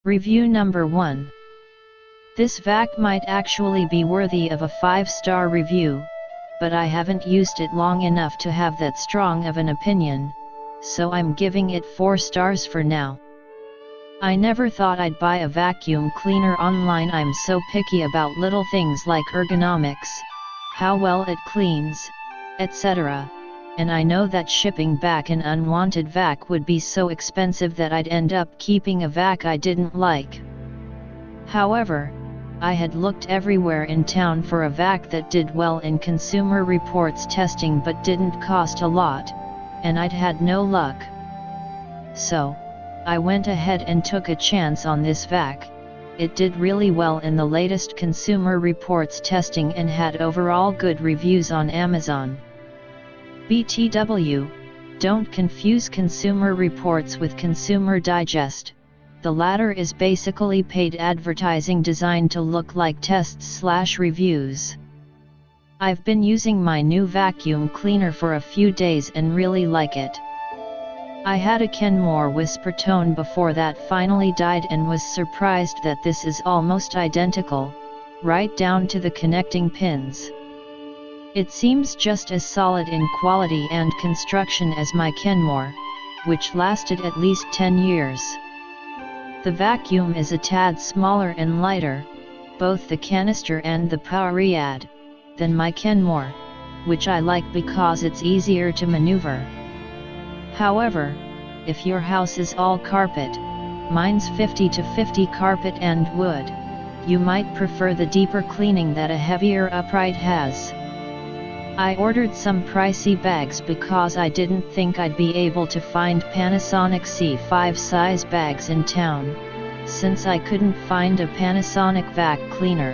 Review number 1. This vac might actually be worthy of a 5-star review, but I haven't used it long enough to have that strong of an opinion, so I'm giving it 4 stars for now. I never thought I'd buy a vacuum cleaner online. I'm so picky about little things like ergonomics, how well it cleans, etc., and I know that shipping back an unwanted vac would be so expensive that I'd end up keeping a vac I didn't like. However, I had looked everywhere in town for a vac that did well in Consumer Reports testing but didn't cost a lot, and I'd had no luck. So, I went ahead and took a chance on this vac. It did really well in the latest Consumer Reports testing and had overall good reviews on Amazon. BTW, don't confuse Consumer Reports with Consumer Digest. The latter is basically paid advertising designed to look like tests/reviews. I've been using my new vacuum cleaner for a few days and really like it. I had a Kenmore whisper tone before that finally died and was surprised that this is almost identical, right down to the connecting pins. It seems just as solid in quality and construction as my Kenmore, which lasted at least 10 years. The vacuum is a tad smaller and lighter, both the canister and the power rad, than my Kenmore, which I like because it's easier to maneuver. However, if your house is all carpet, mine's 50/50 carpet and wood, you might prefer the deeper cleaning that a heavier upright has. I ordered some pricey bags because I didn't think I'd be able to find Panasonic C5 size bags in town, since I couldn't find a Panasonic vac cleaner.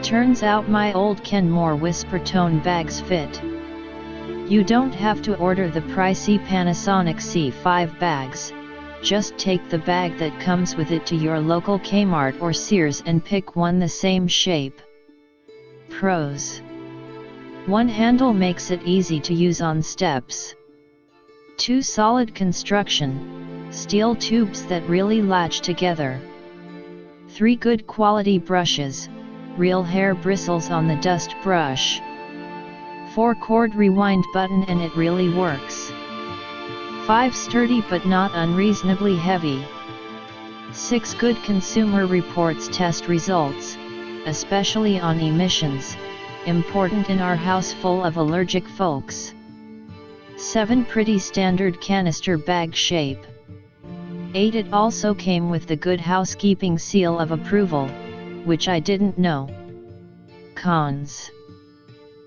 Turns out my old Kenmore whisper tone bags fit. You don't have to order the pricey Panasonic C5 bags, just take the bag that comes with it to your local Kmart or Sears and pick one the same shape. Pros: 1. Handle makes it easy to use on steps. 2. Solid construction, steel tubes that really latch together. 3. Good quality brushes, real hair bristles on the dust brush. 4. Cord rewind button and it really works. 5. Sturdy but not unreasonably heavy. 6. Good Consumer Reports test results, especially on emissions, important in our house full of allergic folks. 7. Pretty standard canister bag shape. 8. It also came with the Good Housekeeping seal of approval, which I didn't know. Cons: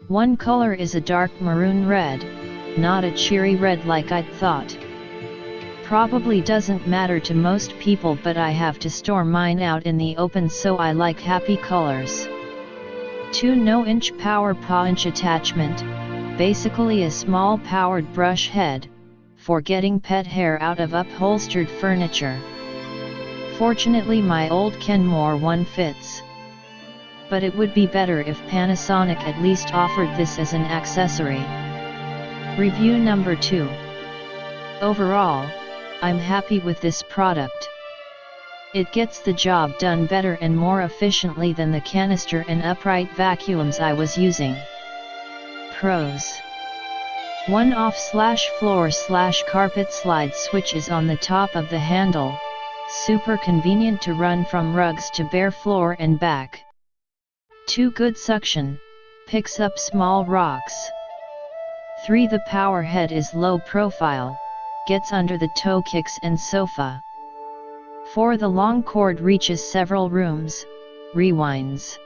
1. Color is a dark maroon red, not a cheery red like I'd thought. Probably doesn't matter to most people, but I have to store mine out in the open, so I like happy colors. 2. No inch power punch attachment, basically a small powered brush head, for getting pet hair out of upholstered furniture. Fortunately my old Kenmore one fits. But it would be better if Panasonic at least offered this as an accessory. Review number 2. Overall, I'm happy with this product. It gets the job done better and more efficiently than the canister and upright vacuums I was using. Pros: 1. Off/floor/carpet slide switches on the top of the handle, super convenient to run from rugs to bare floor and back. 2. Good suction, picks up small rocks. 3. The power head is low profile, gets under the toe kicks and sofa. 4. The long cord reaches several rooms, rewinds.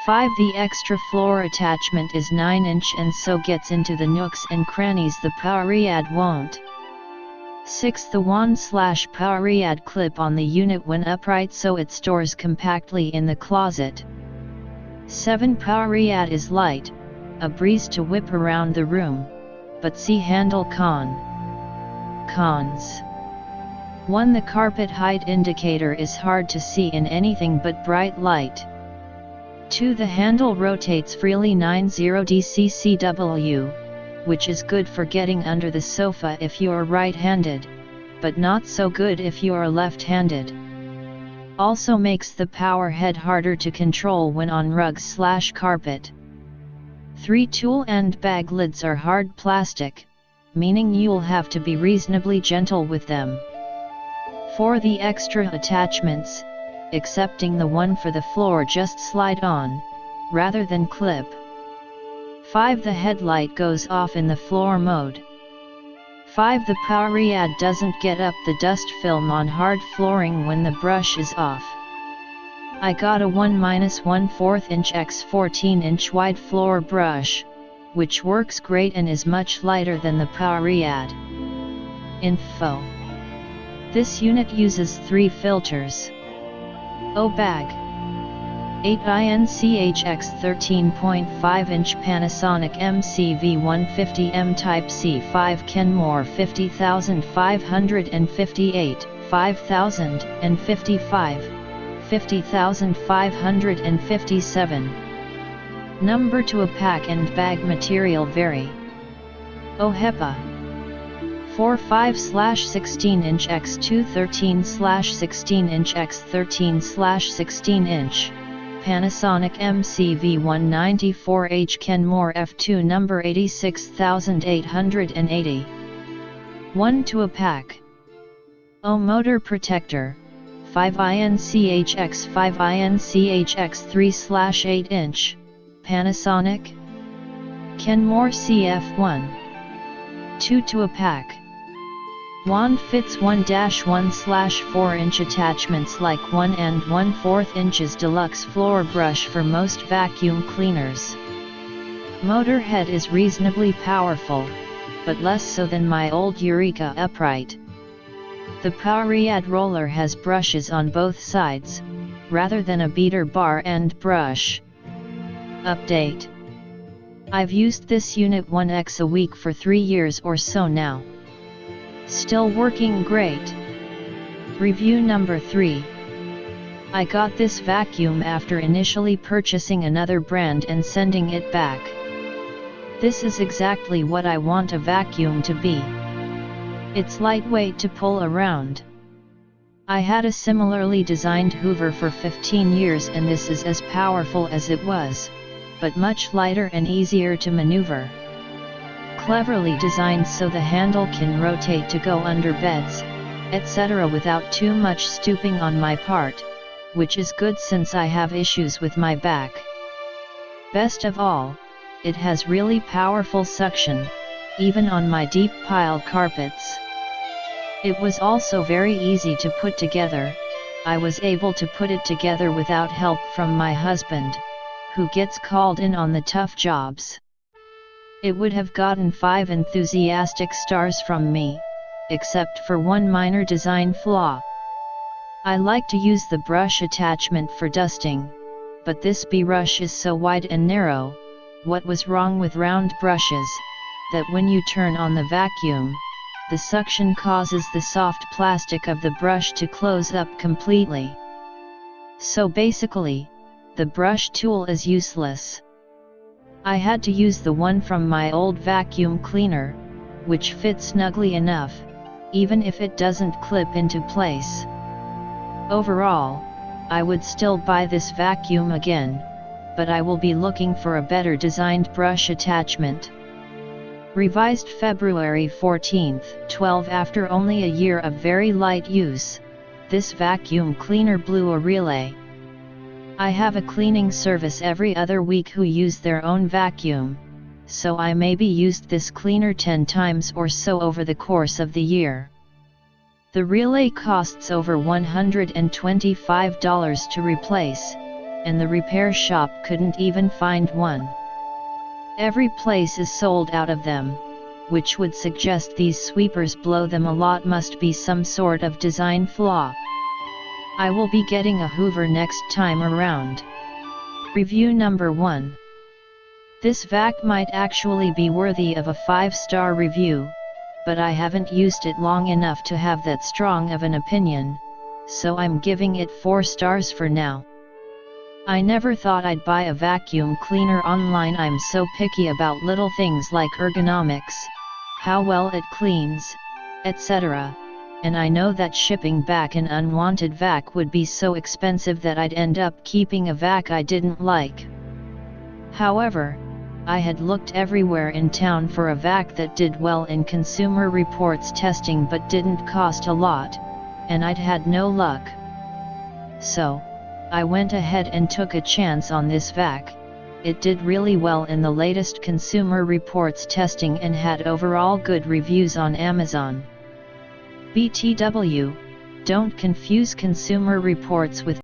5. The extra floor attachment is 9 inch and so gets into the nooks and crannies the power rad won't. 6. The wand/power rad clip on the unit when upright so it stores compactly in the closet. 7. Power rad is light, a breeze to whip around the room, but see handle Cons: 1. The carpet height indicator is hard to see in anything but bright light. 2. The handle rotates freely 90°cCW, which is good for getting under the sofa if you're right-handed, but not so good if you are left-handed. Also makes the power head harder to control when on rugs/carpet. 3 tool and bag lids are hard plastic, meaning you'll have to be reasonably gentle with them. For the extra attachments, excepting the one for the floor, just slide on, rather than clip. 5. The headlight goes off in the floor mode. 5. The power rod doesn't get up the dust film on hard flooring when the brush is off. I got a 1-1/4 inch x 14 inch wide floor brush, which works great and is much lighter than the power rod. Info. This unit uses 3 filters. bag. 8 inch x 13.5 inch Panasonic MCV 150M Type C 5 Kenmore 50558, 5055, 50557. Number to a pack and bag material vary. HEPA 4.5/16 inch x 213/16 inch x 13/16 inch. Panasonic MCV 194H Kenmore F2 number 86880. 1 to a pack. Motor protector, 5 inch x 5 inch x 3/8 inch, Panasonic. Kenmore CF1. 2 to a pack. Wand fits 1-1/4 inch attachments like 1 1/4 inches deluxe floor brush for most vacuum cleaners. Motor head is reasonably powerful, but less so than my old Eureka upright. The power rod roller has brushes on both sides, rather than a beater bar end brush. Update. I've used this unit 1x a week for 3 years or so now. Still working great. Review number 3. I got this vacuum after initially purchasing another brand and sending it back. This is exactly what I want a vacuum to be. It's lightweight to pull around. I had a similarly designed Hoover for 15 years and this is as powerful as it was, but much lighter and easier to maneuver. Cleverly designed so the handle can rotate to go under beds, etc. without too much stooping on my part, which is good since I have issues with my back. Best of all, it has really powerful suction, even on my deep piled carpets. It was also very easy to put together. I was able to put it together without help from my husband, who gets called in on the tough jobs. It would have gotten 5 enthusiastic stars from me, except for one minor design flaw. I like to use the brush attachment for dusting, but this brush is so wide and narrow. What was wrong with round brushes, that when you turn on the vacuum, the suction causes the soft plastic of the brush to close up completely. So basically, the brush tool is useless. I had to use the one from my old vacuum cleaner, which fits snugly enough, even if it doesn't clip into place. Overall, I would still buy this vacuum again, but I will be looking for a better designed brush attachment. Revised February 14, 12. After only a year of very light use, this vacuum cleaner blew a relay. I have a cleaning service every other week who use their own vacuum, so I maybe used this cleaner 10 times or so over the course of the year. The relay costs over $125 to replace, and the repair shop couldn't even find one. Every place is sold out of them, which would suggest these sweepers blow them a lot. Must be some sort of design flaw. I will be getting a Hoover next time around. Review number 1. This vac might actually be worthy of a 5-star review, but I haven't used it long enough to have that strong of an opinion, so I'm giving it 4 stars for now. I never thought I'd buy a vacuum cleaner online. I'm so picky about little things like ergonomics, how well it cleans, etc., and I know that shipping back an unwanted vac would be so expensive that I'd end up keeping a vac I didn't like. However, I had looked everywhere in town for a vac that did well in Consumer Reports testing but didn't cost a lot, and I'd had no luck. So, I went ahead and took a chance on this vac. It did really well in the latest Consumer Reports testing and had overall good reviews on Amazon. BTW, don't confuse Consumer Reports with